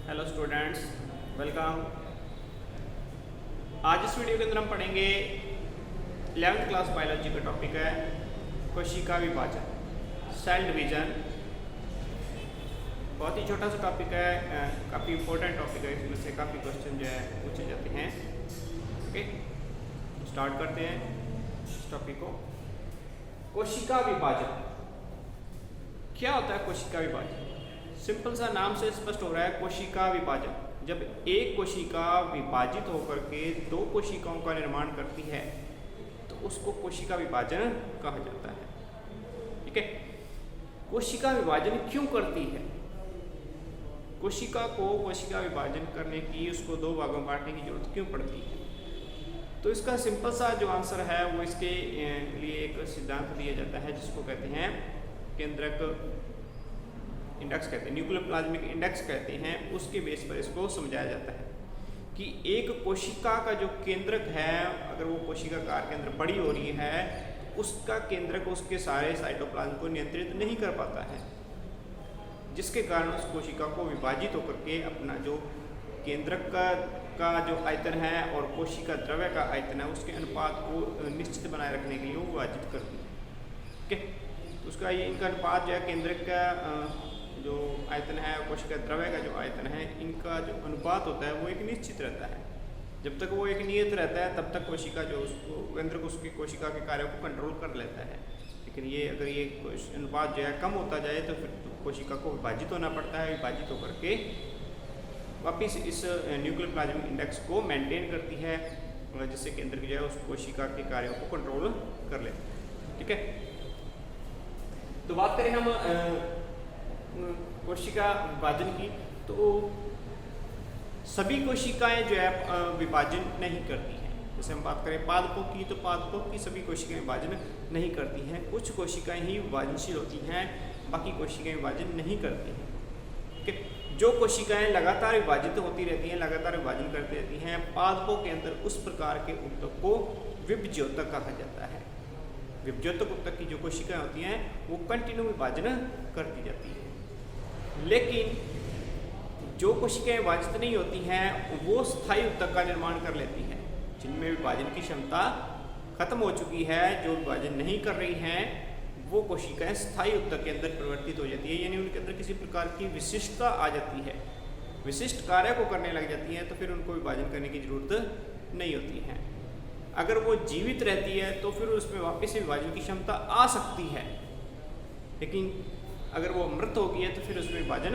Hello students, welcome. आज इस video के अंदर हम पढ़ेंगे 11th क्लास बायोलॉजी का टॉपिक है कोशिका विभाजन, सेल डिवीजन। बहुत ही छोटा सा टॉपिक है, काफ़ी इंपॉर्टेंट टॉपिक है। इसमें से काफ़ी क्वेश्चन जो है पूछे जाते हैं। ओके, स्टार्ट करते हैं इस टॉपिक को। कोशिका विभाजन क्या होता है? कोशिका विभाजन सिंपल सा नाम से स्पष्ट हो रहा है। कोशिका विभाजन, जब एक कोशिका विभाजित होकर के दो कोशिकाओं का निर्माण करती है तो उसको कोशिका विभाजन कहा जाता है। ठीक है, कोशिका विभाजन क्यों करती है? कोशिका को कोशिका विभाजन करने की, उसको दो भागों में बांटने की जरूरत क्यों पड़ती है? तो इसका सिंपल सा जो आंसर है वो इसके लिए एक सिद्धांत दिया जाता है जिसको कहते हैं केंद्रक इंडेक्स कहते हैं, न्यूक्लियर प्लाज्मिक इंडेक्स कहते हैं। उसके बेस पर इसको समझाया जाता है कि एक कोशिका का जो केंद्रक है, अगर वो कोशिका का केंद्र बड़ी हो रही है, उसका केंद्रक उसके सारे साइटोप्लाज्म को नियंत्रित नहीं कर पाता है, जिसके कारण उस कोशिका को विभाजित होकर के अपना जो केंद्रक का जो आयतन है और कोशिका द्रव्य का आयतन है, उसके अनुपात को निश्चित बनाए रखने के लिए वो विभाजित करती है। ठीक है, तो उसका ये इनका अनुपात जो है, केंद्रक का जो आयतन है और कोशिका द्रव्य का जो आयतन है, इनका जो अनुपात होता है वो एक निश्चित रहता है। जब तक वो एक नियत रहता है तब तक कोशिका जो उसको केंद्रक उसकी कोशिका के कार्यों को कंट्रोल कर लेता है। लेकिन ये अगर ये अनुपात जो है कम होता जाए तो फिर कोशिका को विभाजित होना पड़ता है। विभाजित होकर के वापिस इस न्यूक्लियर प्लाज्मिक इंडेक्स को मेंटेन करती है, जिससे केंद्रक जो है उस कोशिका के कार्यों को कंट्रोल कर लेता है। ठीक है, तो बात करें हम कोशिका विभाजन की, तो सभी कोशिकाएं जो है विभाजन नहीं करती हैं। जैसे हम बात करें पादपों की, तो पादपों की सभी कोशिकाएं विभाजन नहीं करती हैं। कुछ कोशिकाएं ही विभाजनशील होती हैं, बाकी कोशिकाएं विभाजन नहीं करती हैं। ठीक है, जो कोशिकाएं लगातार विभाजित होती रहती हैं, लगातार विभाजन करती रहती हैं, पादपों के अंदर उस प्रकार के ऊतक को विभज्योतक कहा जाता है। विभज्योतक ऊतक की जो कोशिकाएं होती हैं वो कंटिन्यू विभाजन करती जाती है। लेकिन जो कोशिकाएं विभाजित नहीं होती हैं वो स्थायी ऊतक का निर्माण कर लेती हैं, जिनमें विभाजन की क्षमता खत्म हो चुकी है। जो विभाजन नहीं कर रही हैं वो कोशिकाएं स्थायी ऊतक के अंदर परिवर्तित हो जाती है, यानी उनके अंदर किसी प्रकार की विशिष्टता आ जाती है, विशिष्ट कार्य को करने लग जाती हैं, तो फिर उनको विभाजन करने की जरूरत नहीं होती है। अगर वो जीवित रहती है तो फिर उसमें वापस से विभाजन की क्षमता आ सकती है, लेकिन अगर वो मृत हो गई है तो फिर उसमें विभाजन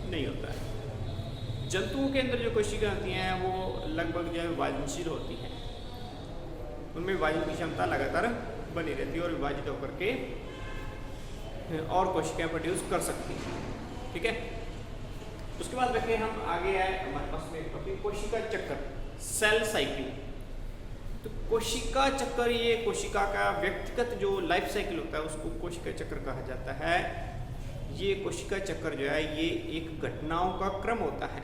नहीं होता है। जंतुओं के अंदर जो कोशिकाएं होती हैं वो लगभग जो है विभाजनशील होती हैं, उनमें विभाजन की क्षमता लगातार बनी रहती है और विभाजित होकर के और कोशिकाएं प्रोड्यूस कर सकती हैं। ठीक है, उसके बाद देखें हम आगे आए हमारे पास में टॉपिक कोशिका चक्र, सेल साइकिल। तो कोशिका चक्र, ये कोशिका का व्यक्तिगत जो लाइफ साइकिल होता है उसको कोशिका चक्र कहा जाता है। ये कोशिका चक्र जो है ये एक घटनाओं का क्रम होता है,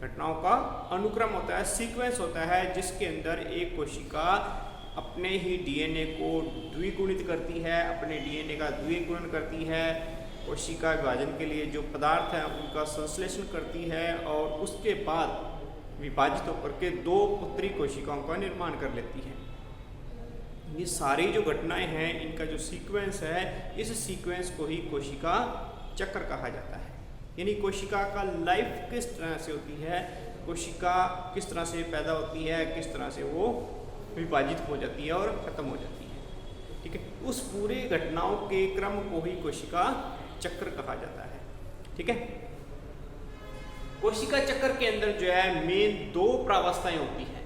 घटनाओं का अनुक्रम होता है, सीक्वेंस होता है, जिसके अंदर एक कोशिका अपने ही डीएनए को द्विगुणित करती है, अपने डीएनए का द्विगुणन करती है, कोशिका विभाजन के लिए जो पदार्थ है उनका संश्लेषण करती है और उसके बाद विभाजित होकर के दो पुत्री कोशिकाओं का निर्माण कर लेती है। ये सारी जो घटनाएं हैं, इनका जो सीक्वेंस है, इस सीक्वेंस को ही कोशिका चक्र कहा जाता है। यानी कोशिका का लाइफ किस तरह से होती है, कोशिका किस तरह से पैदा होती है, किस तरह से वो विभाजित हो जाती है और ख़त्म हो जाती है। ठीक है, उस पूरे घटनाओं के क्रम को ही कोशिका चक्र कहा जाता है। ठीक है, कोशिका चक्र के अंदर जो है मेन दो प्रावस्थाएं होती हैं,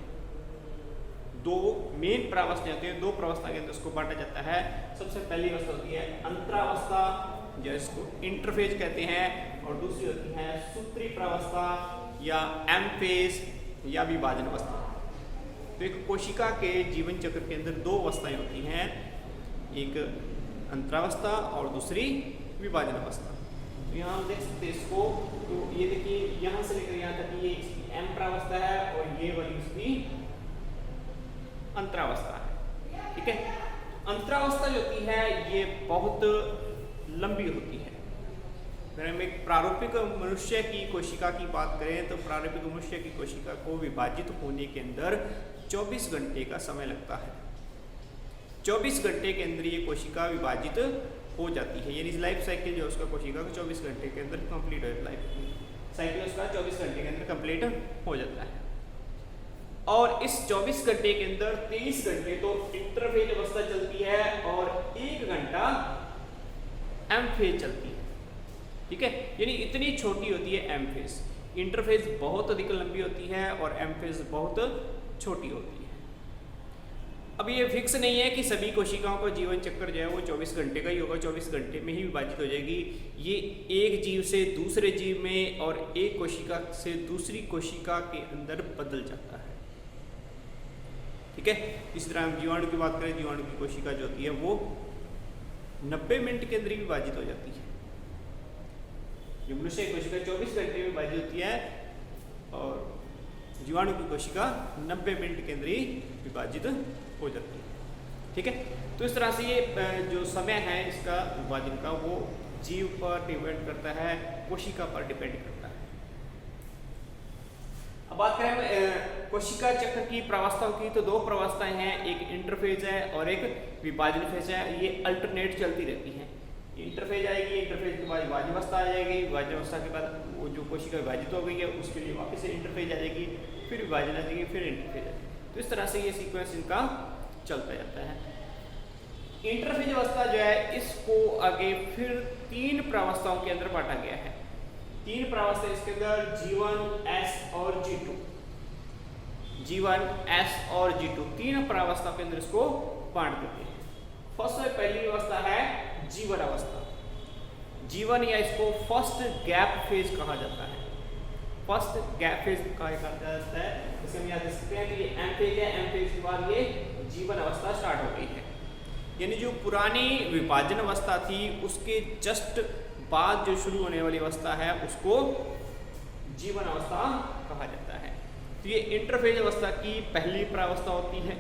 दो मेन प्रावस्थाएं होती है। दो प्रावस्था के अंदर उसको बांटा जाता है। सबसे पहली अवस्था होती है अंतरावस्था, जिसको इंटरफेज कहते हैं, और दूसरी होती है सूत्री प्रावस्था या एम फेज या विभाजन अवस्था। तो एक कोशिका के जीवन चक्र के अंदर दो अवस्थाएं होती हैं, एक अंतरावस्था और दूसरी विभाजन अवस्था। तो यहाँ हम देख सकते हैं इसको, तो ये देखिए यहाँ से लेकर यहाँ तक ये इसकी एम प्रावस्था है और ये वाली इसकी अंतरावस्था है। ठीक है, अंतरावस्था जो होती है ये बहुत लंबी होती है, अगर हम एक प्रारूपिक मनुष्य की कोशिका की बात करें तो प्रारूपिक मनुष्य की कोशिका को विभाजित होने के अंदर 24 घंटे का समय लगता है। 24 घंटे के अंदर ये कोशिका विभाजित हो जाती है, यानी लाइफ साइकिल जो उसका कोशिका का 24 घंटे के अंदर कंप्लीट हो जाता है। लाइफ साइकिल उसका 24 घंटे के अंदर कंप्लीट हो जाता है। और इस 24 घंटे के अंदर 23 घंटे तो इंटरफेज अवस्था चलती है और 1 घंटा एम फेज चलती है। ठीक है, यानी इतनी छोटी होती है एम फेज। इंटरफेज बहुत अधिक लंबी होती है और एम फेज बहुत छोटी होती है। अब ये फिक्स नहीं है कि सभी कोशिकाओं का जीवन चक्र जो है वो 24 घंटे का ही होगा, 24 घंटे में ही विभाजित हो जाएगी। ये एक जीव से दूसरे जीव में और एक कोशिका से दूसरी कोशिका के अंदर बदल जाता है। ठीक है, इसी तरह हम जीवाणु की बात करें, जीवाणु की कोशिका जो होती है वो 90 मिनट के अंदर ही विभाजित हो जाती है। जो मनुष्य की कोशिका 24 घंटे में विभाजित होती है और जीवाणु की कोशिका 90 मिनट के अंदर ही विभाजित हो जाती है। ठीक है, तो इस तरह से ये जो समय है इसका विभाजन का वो जीव पर डिपेंड करता है, कोशिका पर डिपेंड करता है। अब बात करें कोशिका चक्र की प्रावस्थाओं की, तो 2 प्रावस्थाएं हैं, एक इंटरफेज है और एक विभाजन फेज है। ये अल्टरनेट चलती रहती हैं। इंटरफेज आएगी, इंटरफेज के बाद विभाजन अवस्था आ जाएगी, विभाजन अवस्था के बाद वो जो कोशिका विभाजित हो गई है उसके लिए वापस से इंटरफेज आ जाएगी, फिर विभाजन आ जाएगी, फिर इंटरफेज आ जाएगी। तो इस तरह से ये सीक्वेंस इनका चलता जाता है। इंटरफेज अवस्था जो है इसको आगे फिर 3 प्रावस्थाओं के अंदर बांटा गया है। 3 प्रावस्था इसके अंदर G1, S और G2, G1, S और G2 3 प्रावस्था के अंदर इसको बांट देते हैं। पहली अवस्था है जीवन अवस्था। जीवन या इसको फर्स्ट गैप फेज कहा जाता है। फर्स्ट गैप फेज कहा जाता है। जैसे हम याद रख सकते हैं कि ये एम फेज है, एम फेज के बाद ये जीवन अवस्था स्टार्ट हो गई है। यानी जो पुरानी विभाजन अवस्था थी उसके जस्ट बाद जो शुरू होने वाली अवस्था है उसको जीवन अवस्था कहा जाता है। तो ये इंटरफेज अवस्था की पहली प्रावस्था होती है।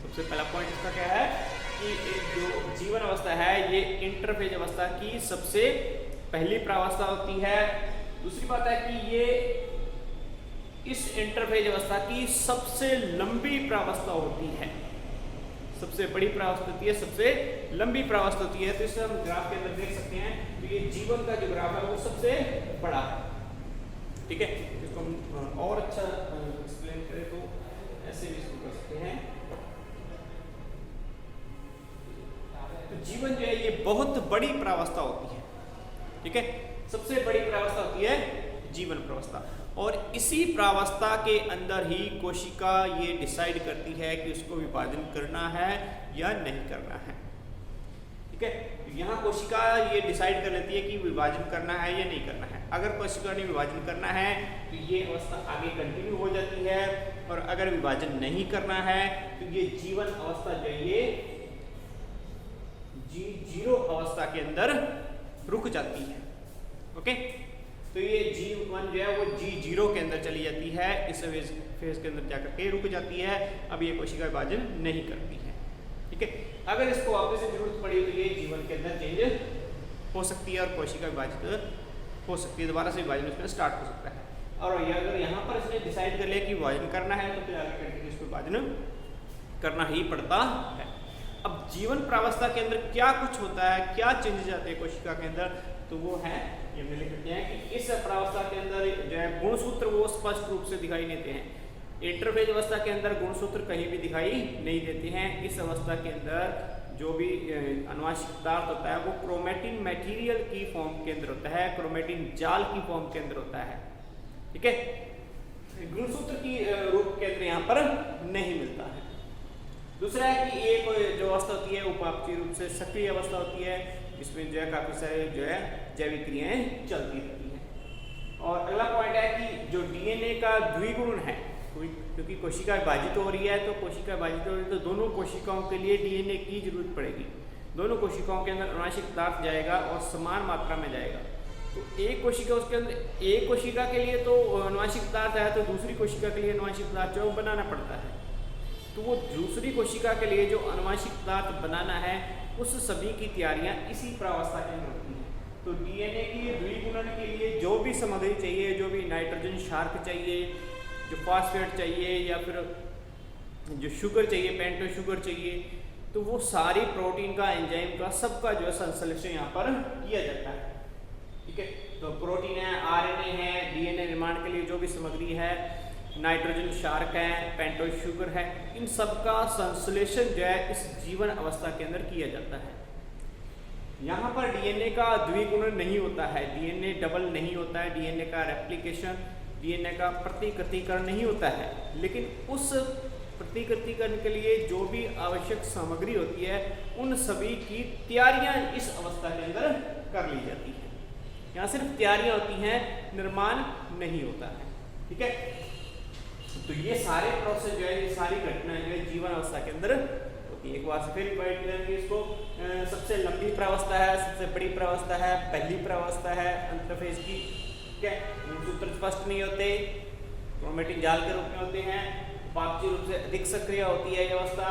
सबसे पहला पॉइंट इसका क्या है कि जो जीवन अवस्था है ये इंटरफेज अवस्था की सबसे पहली प्रावस्था होती है। दूसरी बात है कि ये इस इंटरफेज अवस्था की सबसे लंबी प्रावस्था होती है। सबसे बड़ी प्रावस्था होती है, सबसे लंबी प्रावस्था होती है। तो इसे हम ग्राफ के अंदर देख सकते हैं। तो ये जीवन का जो ग्राफ है वो सबसे बड़ा है। ठीक है, इसको हम और अच्छा एक्सप्लेन करें तो ऐसे भी इसको कर सकते हैं। तो जीवन जो है ये बहुत बड़ी प्रावस्था होती है। ठीक है, सबसे बड़ी प्रावस्था होती है जीवन प्रावस्था। और इसी प्रावस्था के अंदर ही कोशिका ये डिसाइड करती है कि उसको विभाजन करना है या नहीं करना है। ठीक है, यहाँ कोशिका ये डिसाइड कर लेती है कि विभाजन करना है या नहीं करना है। अगर कोशिका ने विभाजन करना है तो ये अवस्था आगे कंटिन्यू हो जाती है, और अगर विभाजन नहीं करना है तो ये जीवन अवस्था जो है ये G0 अवस्था के अंदर रुक जाती है। ओके, तो ये G1 जो है वो G0 के अंदर चली जाती है, इस फेज के अंदर जाकर के रुक जाती है। अब ये कोशिका विभाजन नहीं करती है। ठीक है, अगर इसको वापस से जरूरत पड़ी तो ये जीवन के अंदर चेंज हो सकती है और कोशिका विभाजित हो सकती है, दोबारा से विभाजन उसमें स्टार्ट हो सकता है। और अगर यहाँ पर इसने डिसाइड कर लिया कि विभाजन करना है तो फिर आगे कंटिन्यूस विभाजन करना ही पड़ता है। अब जीवन प्रावस्था के अंदर क्या कुछ होता है, क्या चेंजेस आते हैं कोशिका के अंदर, तो वो है ये हमने लिख रखे हैं कि इस प्रावस्था के अंदर जो है गुणसूत्र वो स्पष्ट रूप से दिखाई देते हैं। इंटरफेज अवस्था के अंदर गुणसूत्र कहीं भी दिखाई नहीं देते हैं। इस अवस्था के अंदर जो भी अनुवांशिक पदार्थ होता है वो क्रोमेटिन मटेरियल की फॉर्म के अंदर होता है, क्रोमेटिन जाल की फॉर्म के अंदर होता है। ठीक है, गुणसूत्र की रूप के अंदर यहाँ पर नहीं मिलता है। दूसरा है कि एक जो अवस्था होती है उपापचय रूप से सक्रिय अवस्था होती है, इसमें जो है काफी सारे जो है जैविक क्रियाएं चलती रहती हैं। और अगला पॉइंट है कि जो डीएनए का द्विगुणन है, क्योंकि कोशिका विभाजित हो रही है तो कोशिका विभाजित हो रही है तो दोनों कोशिकाओं के लिए डीएनए की जरूरत पड़ेगी। दोनों कोशिकाओं के अंदर अनुवांशिक पदार्थ जाएगा और समान मात्रा में जाएगा। तो एक कोशिका उसके अंदर एक कोशिका के लिए तो अनुवांशिक पदार्थ है तो दूसरी कोशिका के लिए अनुवांशिक पदार्थ जो बनाना पड़ता है। तो वो दूसरी कोशिका के लिए जो अनुवांशिक पदार्थ बनाना है उस सभी की तैयारियां इसी प्रावस्था के अंदर होती हैं। तो डीएनए की द्विगुणन के लिए जो भी सामग्री चाहिए, जो भी नाइट्रोजन शार्क चाहिए, जो फॉस्फेट चाहिए, या फिर जो शुगर चाहिए, पेंटो शुगर चाहिए, तो वो सारी प्रोटीन का, एंजाइम का, सबका जो है संश्लेषण यहाँ पर किया जाता है। ठीक है, तो प्रोटीन है, आरएनए है, डीएनए निर्माण के लिए जो भी सामग्री है, नाइट्रोजन शार्क है, पेंटो शुगर है, इन सब का संश्लेषण जो है इस जीवन अवस्था के अंदर किया जाता है। यहाँ पर डीएनए का द्विगुणन नहीं होता है, डीएनए डबल नहीं होता है, डीएनए का रेप्लिकेशन, डीएनए का प्रतिकृतिकरण नहीं होता है, लेकिन उस प्रतिकृतिकरण के लिए जो भी आवश्यक सामग्री होती है उन सभी की तैयारियां इस अवस्था के अंदर कर ली जाती है। यहाँ सिर्फ तैयारियां होती हैं, निर्माण नहीं होता है। ठीक है, तो ये सारे प्रोसेस जो है, ये सारी घटनाएं जो है जीवन अवस्था के अंदर होती है। एक बार से फिर डिवाइड करेंगे इसको, सबसे लंबी प्रावस्था है, सबसे बड़ी प्रावस्था है, पहली प्रावस्था है अंतरफेज की। ठीक है, सूत्र स्पष्ट नहीं होते, क्रोमेटिन जाल के रूप में होते हैं, उपापचय रूप से अधिक सक्रिय होती है ये अवस्था।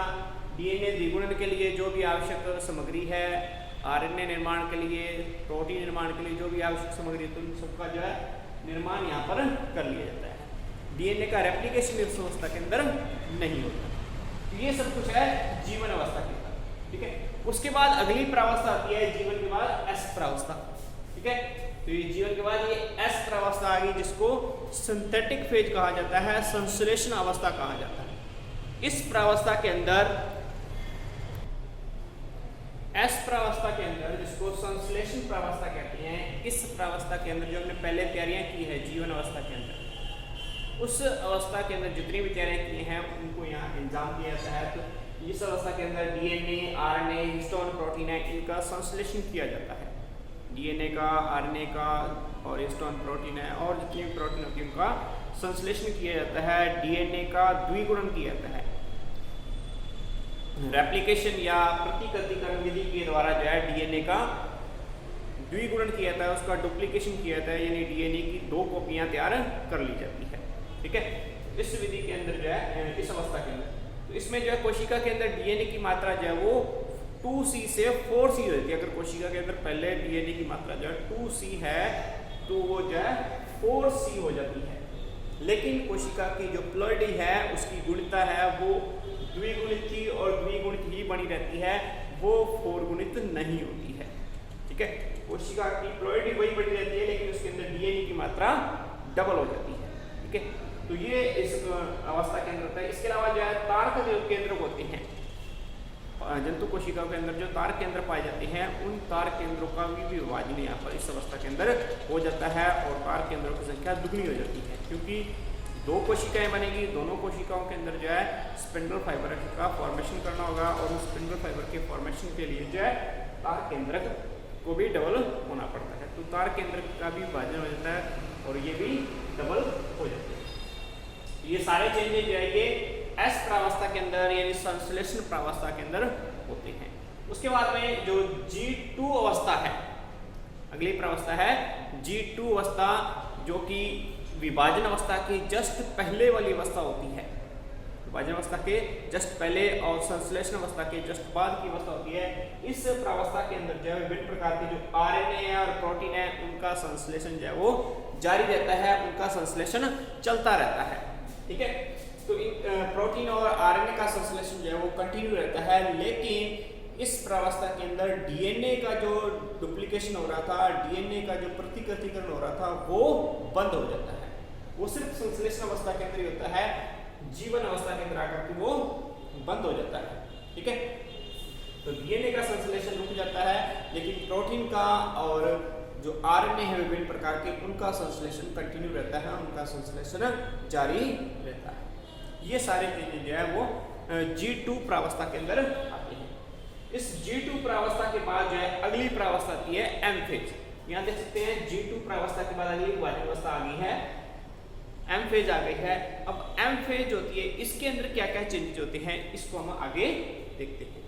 डीएनए द्विगुणन के लिए जो भी आवश्यक सामग्री है, आरएनए निर्माण के लिए, प्रोटीन निर्माण के लिए जो भी आवश्यक सामग्री है, तो उन सबका जो है निर्माण यहाँ पर कर लिया जाता है। डीएनए का रेप्लिकेशन इस अवस्था के अंदर नहीं होता। तो ये सब कुछ है जीवन अवस्था के अंदर। ठीक है, उसके बाद अगली प्रावस्था आती है जीवन के बाद एस प्रावस्था। ठीक है, तो ये जीवन के बाद ये एस प्रावस्था आ गई, जिसको सिंथेटिक फेज कहा जाता है, संश्लेषण अवस्था कहा जाता है। इस प्रावस्था के अंदर, एस प्रावस्था के अंदर, जिसको संश्लेषण प्रावस्था कहते हैं, इस प्रावस्था के अंदर जो हमने पहले तैयारियां की है जीवन अवस्था के अंदर, उस अवस्था के अंदर जितनी भी तैयारियां की हैं उनको यहाँ इंजाम दिया जाता है। तो इस अवस्था के अंदर डीएनए, आरएनए, हिस्टोन प्रोटीन है, इनका संश्लेषण किया जाता है। डीएनए का, आरएनए का और हिस्टोन प्रोटीन है, और जितनी भी प्रोटीन होती है उनका संश्लेषण किया जाता है। डीएनए का द्विगुणन किया जाता है, रेप्लिकेशन या प्रतिकृतिकरण विधि के द्वारा जो है डीएनए का द्विगुणन किया जाता है, उसका डुप्लीकेशन किया जाता है, यानी डीएनए की 2 कॉपियां तैयार कर ली जाती है। ठीक है, इस विधि के अंदर जो है, इस अवस्था के अंदर, तो इसमें जो है कोशिका के अंदर डीएनए की मात्रा जो है वो 2C से 4C हो जाती है। अगर कोशिका के अंदर पहले डीएनए की मात्रा जो है 2C है तो वो जो है 4C हो जाती है, लेकिन कोशिका की जो प्लॉइडी है उसकी गुणिता है वो द्विगुणित ही और द्विगुणित ही बनी रहती है, वो 4 गुणित नहीं होती है। ठीक है, कोशिका की प्लॉइडी वही बनी रहती है, लेकिन उसके अंदर डीएनए की मात्रा डबल हो जाती है। ठीक है, तो ये इस अवस्था के अंदर होता है। इसके अलावा जो है तारक जो केंद्र होते हैं, जंतु कोशिकाओं के अंदर जो तारक केंद्र पाए जाते हैं, उन तारक केंद्रों का भी विभाजन यहाँ पर इस अवस्था के अंदर हो जाता है, और तारक केंद्रों की संख्या दुगनी हो जाती है, क्योंकि 2 कोशिकाएं बनेगी, दोनों कोशिकाओं के अंदर जो है स्पिंडल फाइबर का फॉर्मेशन करना होगा, और उस स्पिंडल फाइबर के फॉर्मेशन के लिए जो है तारक केंद्रक को भी डबल होना पड़ता है। तो तारक केंद्रक का भी विभाजन हो जाता है और ये भी डबल हो जाते हैं। ये सारे चेंजेस जो है ये एस प्रावस्था के अंदर, यानी संश्लेषण प्रावस्था के अंदर होते हैं। उसके बाद में जो G2 अवस्था है, अगली प्रावस्था है G2 अवस्था, जो कि विभाजन अवस्था की जस्ट पहले वाली अवस्था होती है। विभाजन अवस्था के जस्ट पहले और संश्लेषण अवस्था के जस्ट बाद की अवस्था होती है। इस प्रावस्था के अंदर जो है विभिन्न प्रकार के जो आरएनए है और प्रोटीन है उनका संश्लेषण जो है वो जारी रहता है, उनका संश्लेषण चलता रहता है। ठीक है, तो प्रोटीन और आरएनए का संश्लेषण जो है वो कंटिन्यू रहता है, लेकिन इस प्रावस्था के अंदर डीएनए का जो डुप्लीकेशन हो रहा था, डीएनए का जो प्रतिकृतिकरण हो रहा था, वो बंद हो जाता है। वो सिर्फ संश्लेषण अवस्था के अंदर ही होता है, जीवन अवस्था के अंदर आकर के वो बंद हो जाता है। ठीक है, तो डीएनए का संश्लेषण रुक जाता है, लेकिन प्रोटीन का और जो आरएनए है विभिन्न प्रकार के, उनका संश्लेषण कंटिन्यू रहता है, उनका संश्लेषण जारी रहता है। ये सारे चीजें जो है वो G2 प्रावस्था के अंदर आते हैं। इस G2 प्रावस्था के बाद जो है अगली प्रावस्था आती है M फेज। यहाँ देख सकते हैं G2 प्रावस्था के बाद अगली विभाजन अवस्था आ गई है, M फेज आ गई है। अब M फेज होती है, इसके अंदर क्या क्या चेंजेस होते हैं इसको हम आगे देखते हैं।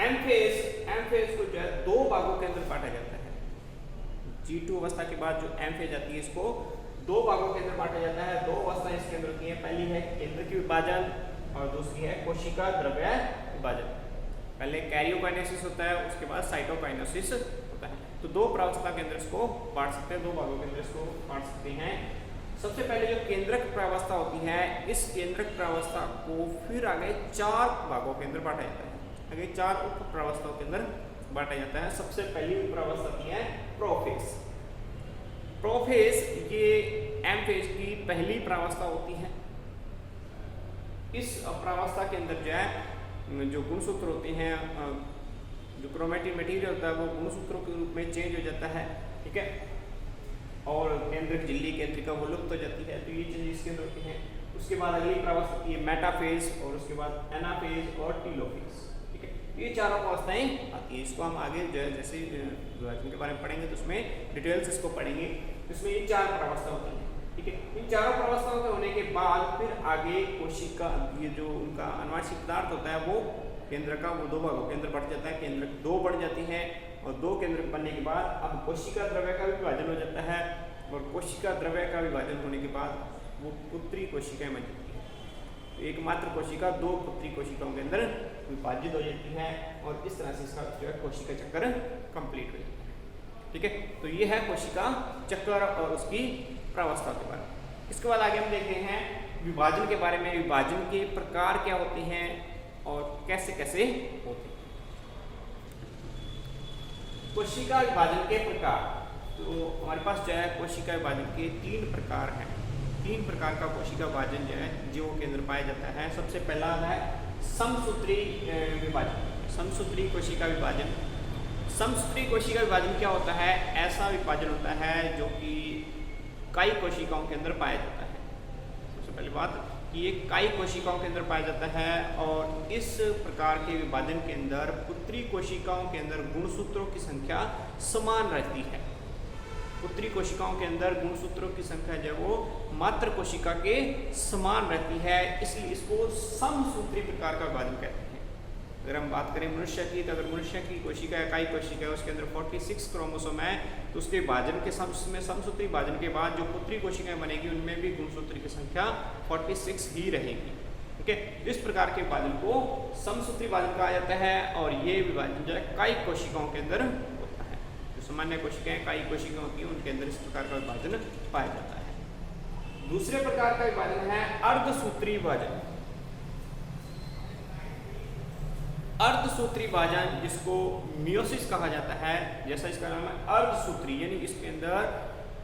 M फेज को जो है 2 भागों के अंदर बांटा जाता है। G2 अवस्था के बाद जो M फेज आती है इसको 2 भागों के अंदर बांटा जाता है। 2 अवस्थाएं इसके अंदर होती है, पहली है केंद्र की विभाजन और दूसरी है कोशिका द्रव्य विभाजन। पहले कैरियोकाइनेसिस होता है, उसके बाद साइटोकाइनेसिस होता है। तो दो प्रावस्था के अंदर इसको बांट सकते हैं, दो भागों के अंदर इसको बांट सकते हैं। सबसे पहले जो केंद्रक प्रावस्था होती है, इस केंद्रक प्रावस्था को फिर आगे 4 भागों के अंदर बांटा जाता है, आगे 4 उप प्रावस्थाओं के अंदर बांटा जाता है। सबसे पहली उप प्रावस्था होती है प्रोफेज। प्रोफेज ये एम फेज की पहली प्रावस्था होती है। इस प्रावस्था के अंदर जो है जो गुणसूत्र होते हैं, जो क्रोमेटिक मटेरियल होता है वो गुणसूत्रों के रूप में चेंज हो जाता है, ठीक है, और केंद्रक झिल्ली केंद्रिका वो लुप्त हो जाती है। तो ये चीज़ इसके अंदर होती है। उसके बाद अगली प्रावस्था होती है मेटाफेज, और उसके बाद एनाफेज और टीलोफेज, ठीक है। ये चारों अवस्थाएं आती है। इसको हम आगे जो है जैसे विभाजन के बारे में पढ़ेंगे तो उसमें डिटेल्स इसको पढ़ेंगे। इसमें ये 4 प्रावस्था होती है, ठीक है। इन चारों प्रावस्थाओं के होने के बाद फिर आगे कोशिका, ये जो उनका अनुवांशिक पदार्थ होता है वो केंद्र का वो 2 भागों के अंदर बढ़ जाता है। केंद्र 2 बढ़ जाती है, और 2 केंद्र बनने के बाद अब कोशिका द्रव्य का विभाजन हो जाता है, और कोशिका द्रव्य का विभाजन होने के बाद वो पुत्री कोशिकाएं बन जाती है। एकमात्र कोशिका 2 पुत्री कोशिकाओं के अंदर विभाजित हो जाती है, और इस तरह से इसका जो है कोशिका चक्र कंप्लीट हो जाता है, ठीक है। तो ये है कोशिका चक्र और उसकी प्रावस्था के बारे में। इसके बाद आगे हम देखते हैं विभाजन के बारे में। विभाजन के प्रकार क्या होते हैं और कैसे कैसे होते हैं। कोशिका विभाजन के प्रकार, तो हमारे पास जो है कोशिका विभाजन के 3 प्रकार हैं। 3 प्रकार का कोशिका विभाजन जो है जीवों के अंदर पाया जाता है। सबसे पहला है समसूत्री विभाजन, समसूत्री कोशिका विभाजन। समसूत्री कोशिका विभाजन क्या होता है? ऐसा विभाजन होता है जो कि कई कोशिकाओं के अंदर पाया जाता है। सबसे पहली बात कि ये कई कोशिकाओं के अंदर पाया जाता है, और इस प्रकार के विभाजन के अंदर पुत्री कोशिकाओं के अंदर गुणसूत्रों की संख्या समान रहती है। पुत्री कोशिकाओं के अंदर गुणसूत्रों की संख्या जो है वो मात्र कोशिका के समान रहती है, इसलिए इसको समसूत्री प्रकार का विभाजन कहते हैं। अगर हम बात करें मनुष्य की, तो अगर मनुष्य की कोशिका इकाई कोशिका है, उसके अंदर 46 क्रोमोसोम है, तो उसके विभाजन के समसूत्री विभाजन के बाद जो पुत्री कोशिकाएं बनेगी उनमें भी गुणसूत्र की संख्या 46 ही रहेगी, ठीक है। इस प्रकार के विभाजन को समसूत्री विभाजन कहा जाता है, और ये विभाजन जो है कई कोशिकाओं के अंदर होता है। जो सामान्य कोशिकाएं कई कोशिकाएं होती हैं उनके अंदर इस प्रकार का विभाजन पाया जाता है। दूसरे प्रकार का विभाजन है अर्धसूत्री विभाजन। अर्धसूत्री विभाजन, जिसको मियोसिस कहा जाता है, जैसा इसका नाम है अर्धसूत्री, यानी इसके अंदर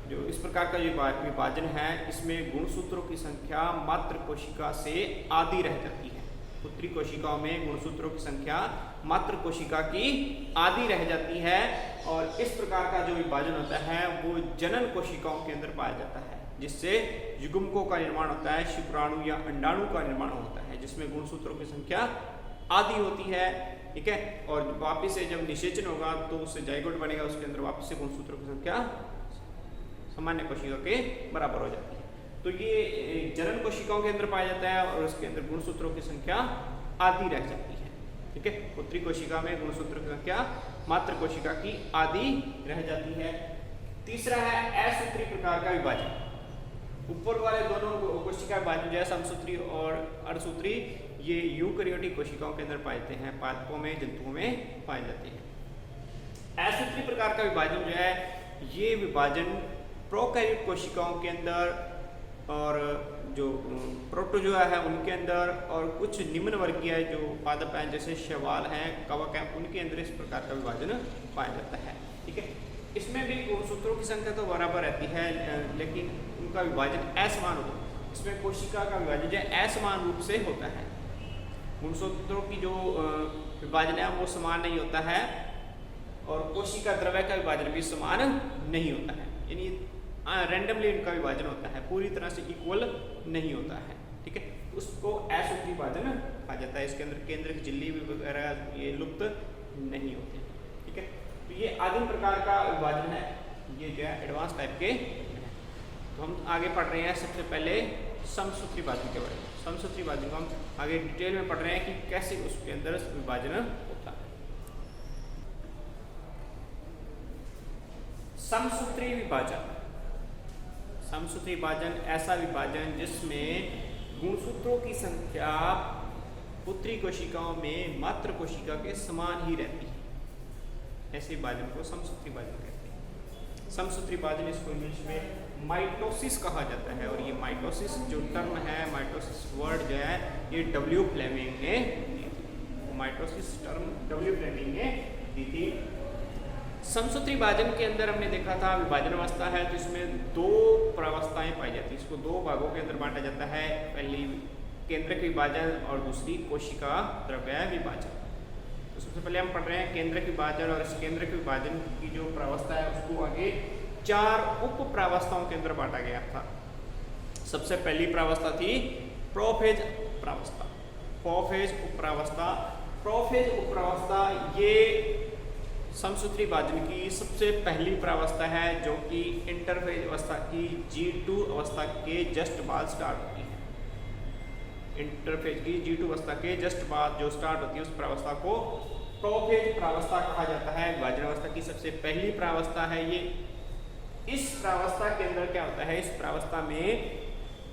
जो इस प्रकार का जो विभाजन है इसमें गुणसूत्रों की संख्या मात्र कोशिका से आधी रह जाती है। पुत्री कोशिकाओं में गुणसूत्रों की संख्या मात्र कोशिका की आधी रह जाती है, और इस प्रकार का जो विभाजन होता है वो जनन कोशिकाओं के अंदर पाया जाता है, जिससे युग्मकों का निर्माण होता है, शुक्राणु या अंडाणु का निर्माण होता है, जिसमें गुणसूत्रों की संख्या आदि होती है, ठीक है। और वापिस से जब निषेचन होगा तो उससे जाइगोट बनेगा, उसके अंदर वापिस से गुणसूत्रों की संख्या सामान्य कोशिका के बराबर हो जाती है। तो ये जनन कोशिकाओं के अंदर पाया जाता है, और उसके अंदर गुणसूत्रों की संख्या आधी रह जाती है, ठीक है। पुत्री कोशिका में गुणसूत्रों की संख्या मात्र कोशिका की आधी रह जाती है। तीसरा है असूत्री प्रकार का विभाजन। ऊपर वाले दोनों कोशिका विभाजन जो है समसूत्री और अर्धसूत्री, ये यूकैरियोटिक कोशिकाओं के अंदर पाए जाते हैं, पादपों में, जंतुओं में पाए जाते हैं। असूत्री प्रकार का विभाजन जो है ये विभाजन प्रोकैरियोट कोशिकाओं के अंदर, और जो प्रोटोजोआ है उनके अंदर, और कुछ निम्न वर्गीय जो पादप हैं जैसे शैवाल हैं, कवक हैं, उनके अंदर इस प्रकार का विभाजन पाया जाता है, ठीक है। इसमें भी गुणसूत्रों की संख्या तो बराबर रहती है, लेकिन उनका विभाजन असमान होता है। इसमें कोशिका का विभाजन जो है असमान रूप से होता है। गुणसूत्रों की जो विभाजन है वो समान नहीं होता है, और कोशिका द्रव्य का विभाजन भी समान नहीं होता है, यानी रैंडमली इनका विभाजन होता है, पूरी तरह से इक्वल नहीं होता है, ठीक है। उसको असूत्री विभाजन कहा जाता है। इसके अंदर केंद्र की झिल्ली वगैरह ये लुप्त नहीं होते, ठीक है। तो ये आदिम प्रकार का विभाजन है, ये जो है एडवांस टाइप के। तो हम आगे पढ़ रहे हैं सबसे पहले समसूत्री विभाजन के बारे में। समसूत्री विभाजन को हम आगे डिटेल में पढ़ रहे हैं कि कैसे उसके अंदर विभाजन होता है। समसूत्री विभाजन, समसूत्री विभाजन ऐसा विभाजन जिसमें गुणसूत्रों की संख्या पुत्री कोशिकाओं में मातृ कोशिका के समान ही रहती है। ऐसे विभाजन को समसूत्री विभाजन कहते हैं। समसूत्री विभाजन इसको इंग्लिश में माइटोसिस कहा जाता है। और ये माइटोसिस जो टर्म है, माइटोसिस वर्ड जो है, ये डब्ल्यू फ्लेमिंग ने दी थी। माइटोसिस टर्म डब्ल्यू फ्लेमिंग ने दी थी। समसूत्री विभाजन के अंदर हमने देखा था विभाजन अवस्था है तो इसमें दो प्रावस्थाएं पाई जाती है। इसको दो भागों के अंदर बांटा जाता है। पहली केंद्रक विभाजन और दूसरी कोशिका द्रव्य विभाजन। तो सबसे पहले हम पढ़ रहे हैं केंद्रक विभाजन। और इस केंद्रक विभाजन की जो प्रावस्था है उसको आगे 4 उप प्रावस्थाओं के अंदर बांटा गया था। सबसे पहली प्रावस्था थी प्रोफेज प्रावस्था, प्रोफेज उपप्रावस्था। प्रोफेज उपप्रावस्था ये समसूत्री विभाजन की सबसे पहली प्रावस्था है जो कि इंटरफेज अवस्था की G2 अवस्था के जस्ट बाद स्टार्ट होती है। इंटरफेज की G2 अवस्था के जस्ट बाद जो स्टार्ट होती है उस प्रावस्था को प्रोफेज प्रावस्था कहा जाता है। विभाजन अवस्था की सबसे पहली प्रावस्था है ये। इस प्रावस्था के अंदर क्या होता है, इस प्रावस्था में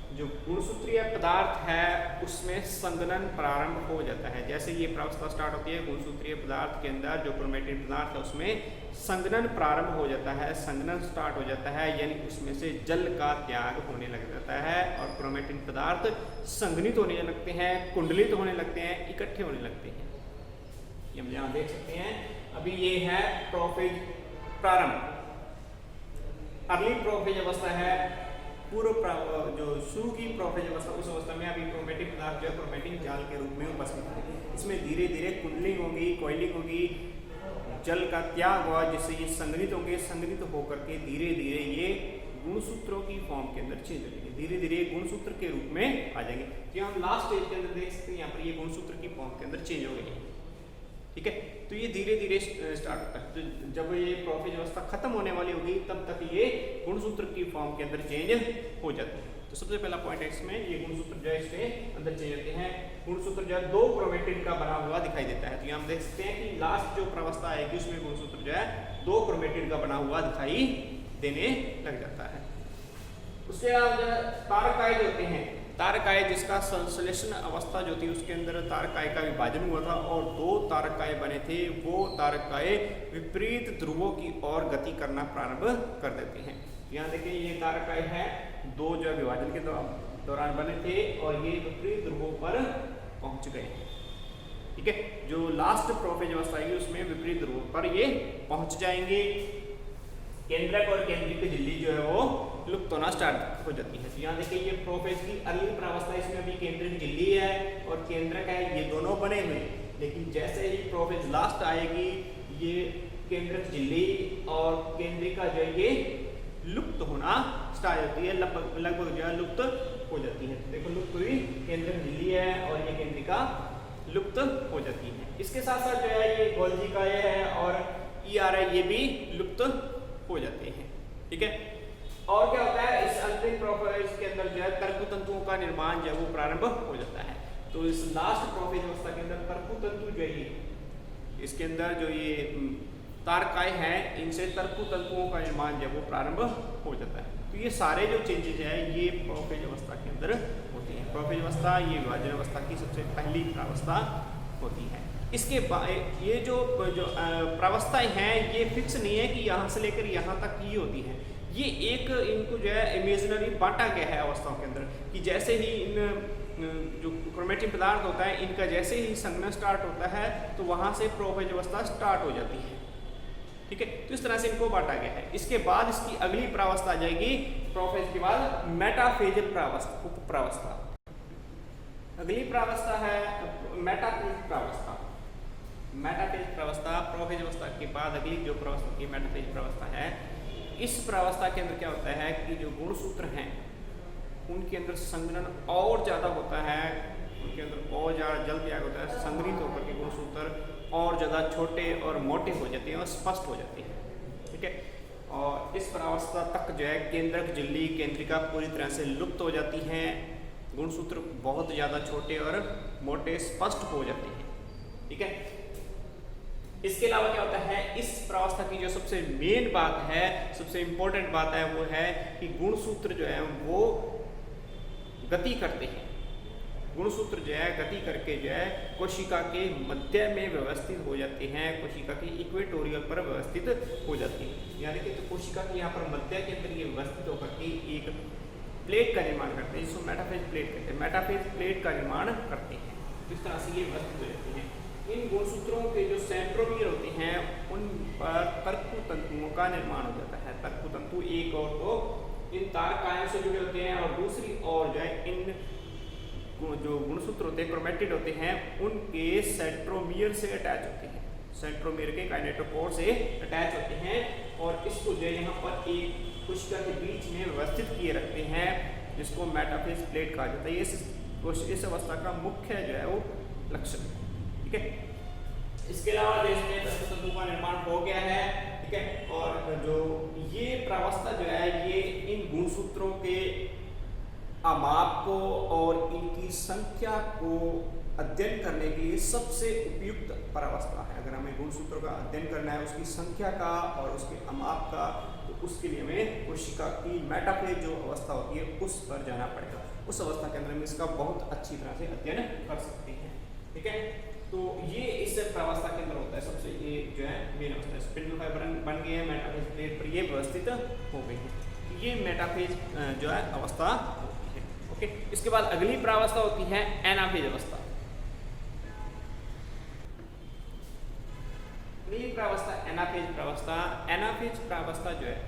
जो गुणसूत्रीय पदार्थ है उसमें संघनन प्रारंभ हो जाता है। जैसे ये प्रावस्था स्टार्ट होती है, गुणसूत्रीय पदार्थ के अंदर जो क्रोमेटिन पदार्थ है उसमें संघनन प्रारंभ हो जाता है, संघनन स्टार्ट हो जाता है, यानी उसमें से जल का त्याग होने लग जाता है और क्रोमेटिन पदार्थ संघनित होने लगते हैं, कुंडलित होने लगते हैं, इकट्ठे होने लगते हैं। ये हम यहाँ देख सकते हैं। अभी ये है प्रोफेज प्रारंभ। अगली प्रोफेज अवस्था है पूर्व जो शुरू की प्रोफेज अवस्था। उस अवस्था में अभी क्रोमेटिन पदार्थ जो है क्रोमेटिन जाल के रूप में उपस्थित है। इसमें धीरे धीरे कुंडलिंग होगी, कॉइलिंग होगी, जल का त्याग हुआ जिससे ये संघनित होंगे। संघनित होकर के धीरे धीरे ये गुणसूत्रों की फॉर्म के अंदर चेंज होंगे, धीरे धीरे गुणसूत्र के रूप में आ जाएंगे। तो हम लास्ट स्टेज के अंदर देख सकते हैं, यहाँ पर ये गुणसूत्र की फॉर्म के अंदर चेंज हो गए। ठीक है, तो ये धीरे धीरे स्टार्ट होता है। तो जब ये प्रोफेज अवस्था खत्म होने वाली होगी तब तक ये गुणसूत्र की फॉर्म के अंदर चेंज हो जाती है। तो सबसे पहला पॉइंट है इसमें, ये गुणसूत्र जो है इसके अंदर चेंज होते हैं। गुणसूत्र जो है 2 क्रोमेटिन का बना हुआ दिखाई देता है। तो यहाँ हम देख सकते हैं कि लास्ट जो प्रावस्था आएगी उसमें गुणसूत्र जो है 2 क्रोमेटिन का बना हुआ दिखाई देने लग जाता है। उसके बाद तारकाय होते हैं। तारकाय जिसका संश्लेषण अवस्था जो थी उसके अंदर तारकाय का विभाजन हुआ था और 2 तारकाय बने थे। वो तारकाय विपरीत ध्रुवों की ओर गति करना प्रारंभ कर देते हैं। यहाँ देखिए ये तारकाय है, 2 जो विभाजन के दौरान बने थे और ये विपरीत ध्रुवों पर पहुंच गए। ठीक है, जो लास्ट प्रोफेज अवस्था आएगी उसमें विपरीत ध्रुवों पर ये पहुंच जाएंगे। केंद्रक और केंद्रिक झिल्ली जो है वो लुप्त होना स्टार्ट हो जाती है। तो यहाँ देखिए ये प्रोफेज की अर्ली प्रावस्था, इसमें अभी केंद्रिक झिल्ली है और केंद्रक है, ये दोनों बने हुए। लेकिन जैसे ही प्रोफेज लास्ट आएगी ये केंद्रक झिल्ली और केंद्रिका जो है ये लुप्त होना स्टार्ट होती है, लगभग जो है लुप्त हो जाती है। देखो लुप्त हुई, केंद्रक झिल्ली है और ये केंद्रिका लुप्त हो जाती है। इसके साथ साथ जो है ये गोल्जी का ये है और ER ये भी लुप्त हो जाते हैं। ठीक है, और क्या होता है इस अंतिम प्रोफेज के अंदर जो है तर्कु तंतुओं का निर्माण जो है वो प्रारंभ हो जाता है। तो इस लास्ट प्रोफेज अवस्था के अंदर तर्कु तंतु जो है इसके अंदर जो ये तारकाय है इनसे तर्कु तंतुओं का निर्माण जो है वो प्रारंभ हो जाता है। तो ये सारे जो चेंजेज है ये प्रोफेज अवस्था के अंदर होते हैं। प्रोफेज अवस्था ये विभाजन अवस्था की सबसे पहली प्रावस्था होती है। इसके बाद ये जो प्रावस्थाएं हैं ये फिक्स नहीं है कि यहाँ से लेकर यहाँ तक ही होती है। ये एक इनको जो है इमेजिनरी बांटा गया है अवस्थाओं के अंदर कि जैसे ही इन जो क्रोमेटिन पदार्थ होता है इनका जैसे ही संघनन स्टार्ट होता है तो वहाँ से प्रोफेज अवस्था स्टार्ट हो जाती है। ठीक है, तो इस तरह से इनको बांटा गया है। इसके बाद इसकी अगली प्रावस्था आ जाएगी प्रोफेज के बाद मेटाफेज प्रावस्था, उप प्रावस्था। अगली प्रावस्था है मेटाफेज प्रावस्था। मेटाफेज प्रावस्था प्रोफेज अवस्था के बाद अगली जो प्रावस्था की मेटाफेज प्रावस्था है, इस प्रावस्था के अंदर क्या होता है कि जो गुणसूत्र हैं उनके अंदर संघनन और ज़्यादा होता है, उनके अंदर और ज़्यादा जल त्याग होता है, संग्रहित होकर के गुणसूत्र और ज़्यादा छोटे और मोटे हो जाते हैं और स्पष्ट हो जाते हैं। ठीक है, और इस प्रावस्था तक जो है केंद्रक झिल्ली केंद्रिका पूरी तरह से लुप्त हो जाती हैं, गुणसूत्र बहुत ज़्यादा छोटे और मोटे स्पष्ट हो जाते हैं। ठीक है, इसके अलावा क्या होता है इस प्रावस्था की जो सबसे मेन बात है, सबसे इंपॉर्टेंट बात है वो है कि गुणसूत्र जो है वो गति करते हैं। गुणसूत्र जो है गति करके जो है कोशिका के मध्य में व्यवस्थित हो जाते हैं, कोशिका के इक्वेटोरियल पर व्यवस्थित हो जाती है। यानी कि तो कोशिका के यहाँ पर मध्य के अंदर ये व्यवस्थित होकर के एक प्लेट का निर्माण करते हैं, जिसको मेटाफेज प्लेट कहते हैं। मेटाफेज प्लेट का निर्माण करते हैं, इस तरह से ये व्यवस्थित हो जाती हैं। इन गुणसूत्रों के जो सेंट्रोमियर होते हैं उन पर तर्कु तंतुओं का निर्माण हो जाता है। तर्कु तंतु एक और तो इन तारकायों से जुड़े होते हैं और दूसरी ओर जो है इन जो गुणसूत्र होते हैं क्रोमेटिड होते हैं उनके सेंट्रोमियर से अटैच होते हैं, सेंट्रोमियर के काइनेटोकोर से अटैच होते हैं और इसको जो है यहाँ पर एक कोशिका के बीच में व्यवस्थित किए रखते हैं, जिसको मेटाफेज प्लेट कहा जाता है। इस अवस्था का मुख्य जो है वो लक्षण, ठीक है। इसके अलावा देश में तर्कु तंतु का निर्माण हो गया है, ठीक है। और जो ये प्रावस्था जो है ये इन गुणसूत्रों के अमाप को और इनकी संख्या को अध्ययन करने के लिए सबसे उपयुक्त प्रावस्था है। अगर हमें गुणसूत्रों का अध्ययन करना है, उसकी संख्या का और उसके अमाप का, तो उसके लिए हमें कोशिका की मेटाफेज जो अवस्था होती है उस पर जाना पड़ेगा। उस अवस्था के अंदर हम इसका बहुत अच्छी तरह से अध्ययन कर सकते हैं, ठीक है। तो ये इस प्रावस्था के अंदर होता है सबसे, ये जो है मेन अवस्था। स्पिंडल फाइबर बन गए हैं, मेटाफेज प्लेट पर ये व्यवस्थित हो गई है। ये मेटाफेज जो है अवस्था होती है, ओके। इसके बाद अगली प्रावस्था होती है एनाफेज अवस्था। अगली प्रावस्था एनाफेज प्रावस्था। एनाफेज प्रावस्था जो है,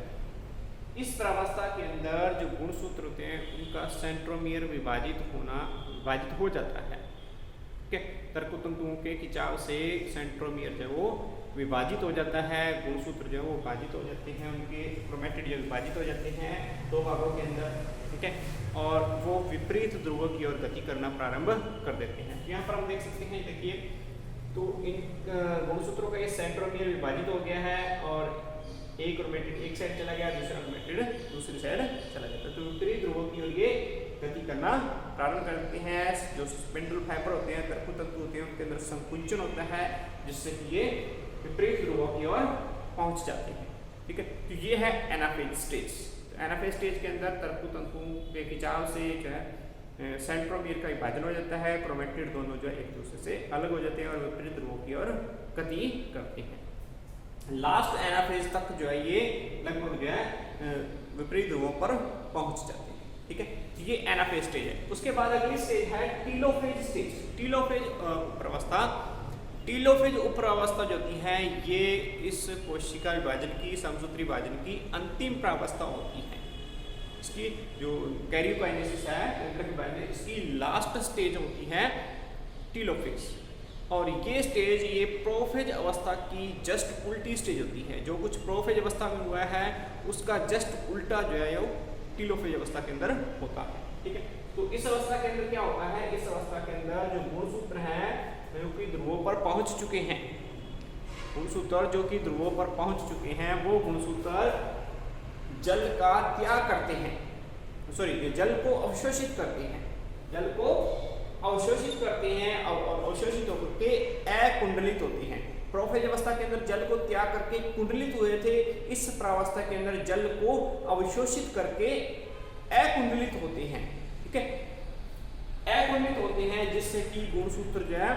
इस प्रावस्था के अंदर जो गुणसूत्र होते हैं उनका सेंट्रोमियर विभाजित हो जाता है, ठीक है। तर्कु तंतुओं के खिंचाव से सेंट्रोमियर जो है वो विभाजित हो जाता है, गुणसूत्र जो है वो विभाजित हो जाते हैं, उनके क्रोमेटिड जो विभाजित हो जाते हैं दो भागों के अंदर, ठीक है। और वो विपरीत ध्रुव की ओर गति करना प्रारंभ कर देते हैं। यहाँ पर हम देख सकते हैं, देखिए, तो इन गुणसूत्रों का ये सेंट्रोमियर विभाजित हो गया है और एक क्रोमेटिड एक साइड चला गया, दूसरा क्रोमेटिड दूसरी साइड चला जाता है। तो विपरीत ध्रुवों की ओर ये गति करना प्रारंभ करते हैं। जो स्पिंडल फाइबर होते हैं, तर्कु तंतु होते हैं, उनके अंदर संकुंचन होता है जिससे कि ये विपरीत ध्रुवों की ओर पहुंच जाते हैं, ठीक है। तो ये है एनाफेज स्टेज। तो एनाफेज स्टेज के अंदर तर्कु तंतुओं के खिंचाव से जो है सेंट्रोमियर का विभाजन हो जाता है, क्रोमेटिड दोनों जो है एक दूसरे से अलग हो जाते हैं और विपरीत ध्रुवों की ओर गति करते हैं। लास्ट एनाफेज तक जो है ये लगभग जो है विपरीत ध्रुवों पर पहुंच जाते हैं, ठीक है। ये एनाफेज स्टेज है। उसके बाद अगली स्टेज है टीलोफेज स्टेज। टीलोफेज उप्रावस्था। टीलोफेज उप्रावस्था जो होती है ये इस कोशिका विभाजन की, समसूत्री विभाजन की अंतिम प्रावस्था होती है। इसकी जो कैरियोकाइनेसिस है, इसकी लास्ट स्टेज होती है टीलोफेज। और ये स्टेज, ये प्रोफेज अवस्था की जस्ट उल्टी स्टेज होती है। जो कुछ प्रोफेज अवस्था में हुआ है उसका जस्ट उल्टा जो है वो टीलोफेज अवस्था के अंदर होता है, ठीक है। तो इस अवस्था के अंदर क्या होता है, इस अवस्था के अंदर जो गुणसूत्र हैं जो कि ध्रुवों पर पहुंच चुके हैं, गुणसूत्र जो कि ध्रुवों पर पहुंच चुके हैं, वो गुणसूत्र जल का त्याग करते हैं, जल को अवशोषित करते हैं, जल को अवशोषित करते हैं और अवशोषित होकर के अकुंडलित होते हैं। प्रोफेज अवस्था के अंदर जल को त्याग करके कुंडलित हुए थे, इस प्रावस्था के अंदर जल को अवशोषित करके अकुंडलित होते हैं, ठीक है। अकुंडलित होते हैं जिससे कि गुणसूत्र जो है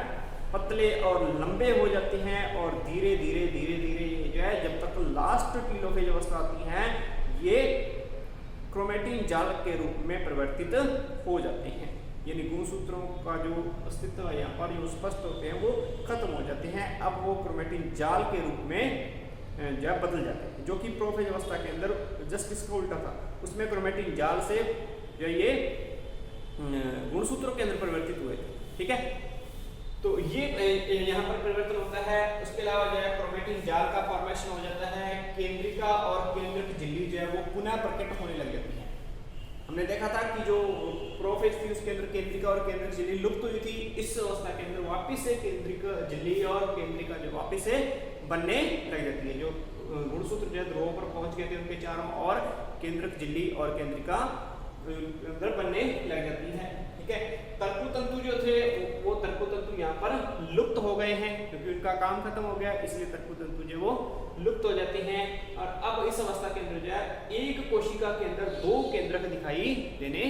पतले और लंबे हो जाते हैं और धीरे धीरे जो है जब तक लास्ट टीलोफेज अवस्था आती है ये क्रोमेटिन जाल के रूप में परिवर्तित हो जाते हैं। यानी गुणसूत्रों का जो अस्तित्व है यहाँ पर जो स्पष्ट होते हैं वो खत्म हो जाते हैं। अब वो क्रोमेटिन जाल के रूप में जो है बदल जाते हैं, जो कि प्रोफेज अवस्था के अंदर जस्ट इसका उल्टा था। उसमें क्रोमेटिन जाल से जो ये गुणसूत्रों के अंदर परिवर्तित हुए थे, ठीक है। तो ये यहाँ पर परिवर्तन होता है। उसके अलावा जो है क्रोमेटिन जाल का फॉर्मेशन हो जाता है, केंद्रिका और केंद्रक झिल्ली जो है वो पुनः प्रकट होने लग जाती है। हमने देखा था कि जो प्रोफेज थी उसके अंदर केंद्रिका और केंद्रक झिल्ली लुप्त हुई थी, इस अवस्था के अंदर वापिस से केंद्रिक झिल्ली और केंद्रिका जो वापिस से बनने लग जाती है। जो गुणसूत्र जो है ध्रुवों पर पहुंच गए थे उनके चारों और केंद्रक झिल्ली और केंद्रिका अंदर बनने लग जाती है, ठीक है। तर्कु तंतु जो थे वो तर्कु तंतु यहाँ पर लुप्त हो गए हैं क्योंकि उनका काम खत्म हो गया, इसलिए तर्कु तंतु जो वो लुप्त हो जाते हैं। और अब इस अवस्था के अंदर जो है एक कोशिका के अंदर दो केंद्रक दिखाई देने